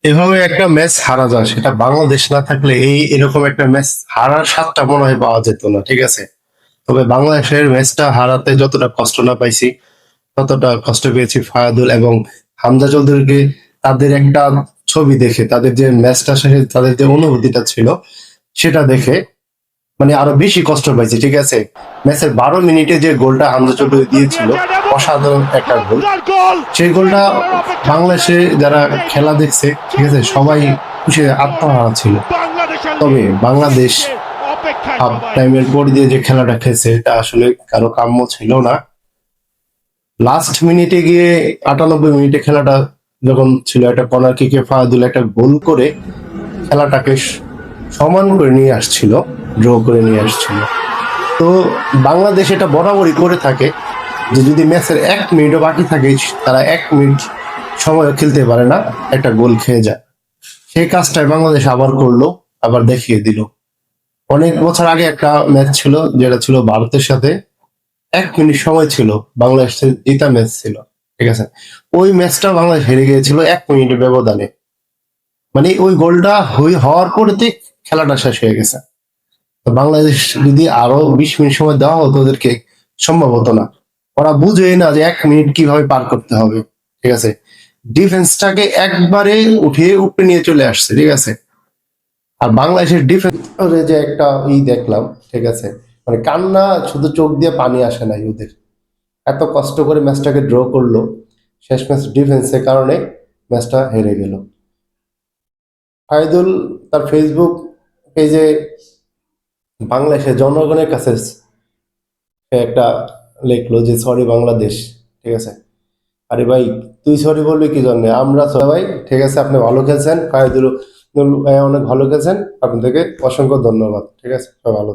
এভাবে একটা ম্যাচ হারা যায়, সেটা বাংলাদেশ না থাকলে এরকম একটা ম্যাচ হারার স্বাদটা মনে হয় পাওয়া যেত না, ঠিক আছে। তবে বাংলাদেশের ম্যাচটা হারাতে যতটা কষ্ট না পাইছি, ততটা কষ্ট পেয়েছি ফায়াদুল এবং হামজা চৌধুরীকে। তাদের একটা ছবি দেখে, তাদের যে ম্যাচটা শেষে তাদের যে অনুভূতিটা ছিল সেটা দেখে মানে আরো বেশি কষ্ট পাইছি, ঠিক আছে। ম্যাচের 12 মিনিটে যে গোলটা হামজা চৌধুরী দিয়েছিল, অসাধারণ একটা গোল। সেই গোলটা বাংলাদেশে যারা খেলা দেখছে, ঠিক আছে, সবাই খুশি আত্মহারা ছিল। তবে বাংলাদেশ হাফ টাইমের পর দিয়ে যে খেলাটা খেলছে এটা আসলে কারো কাম্য ছিল না। লাস্ট মিনিটে গিয়ে 98 মিনিটে খেলাটা যখন ছিল, একটা কর্নার কিকে ফাহাদুল একটা গোল করে খেলাটাকে সমান করে নিয়ে আসছিল, ড্র করে নিয়ে আসছিল। তো বাংলাদেশ এটা বরাবরই করে থাকে যে যদি ম্যাচের 1 মিনিটও বাকি থাকে, তারা 1 মিনিট সময় খেলতে পারে না, একটা গোল খেয়ে যায়। সেই কাজটাই বাংলাদেশ আবার করলো, আবার দেখিয়ে দিল। অনেক বছর আগে একটা ম্যাচ ছিল যেটা ছিল ভারতের সাথে, 1 মিনিট সময় ছিল, বাংলাদেশের জিতা ম্যাচ ছিল, ঠিক আছে। ওই ম্যাচটা বাংলাদেশ হেরে গিয়েছিল 1 মিনিটের ব্যবধানে। মানে ওই গোলটা হওয়ার পরেতে খেলাটা শেষ হয়ে গেছে। তো বাংলাদেশ যদি আরো 20 মিনিট সময় দেওয়া হতো ওদেরকে, সম্ভব হতো না। ওরা বুঝেই না যে 1 মিনিট কিভাবে পার করতে হবে, ঠিক আছে। ডিফেন্সটাকে একবারে উঠিয়ে উপরে নিয়ে চলে আসছে, ঠিক আছে। আর বাংলাদেশের ডিফেন্স যে একটা দেখলাম, ঠিক আছে, মানে কান্না, শুধু চোখ দিয়ে পানি আসে নাই ওদের। এত কষ্ট করে ম্যাচটাকে ড্র করলো, শেষ ম্যাচ ডিফেন্সের কারণে ম্যাচটা হেরে গেল। ফাইদুল তার ফেসবুক পেজে বাংলাদেশের জনগণের কাছে সে একটা লিখলো যে সরি বাংলাদেশ, ঠিক আছে। আরে ভাই, তুই সরি বলবি কি জন্য? আমরা সবাই, ঠিক আছে, আপনি ভালো খেলছেন, ফাইদুল অনেক ভালো খেলছেন, আপনাদেরকে অসংখ্য ধন্যবাদ, ঠিক আছে, সবাই ভালো।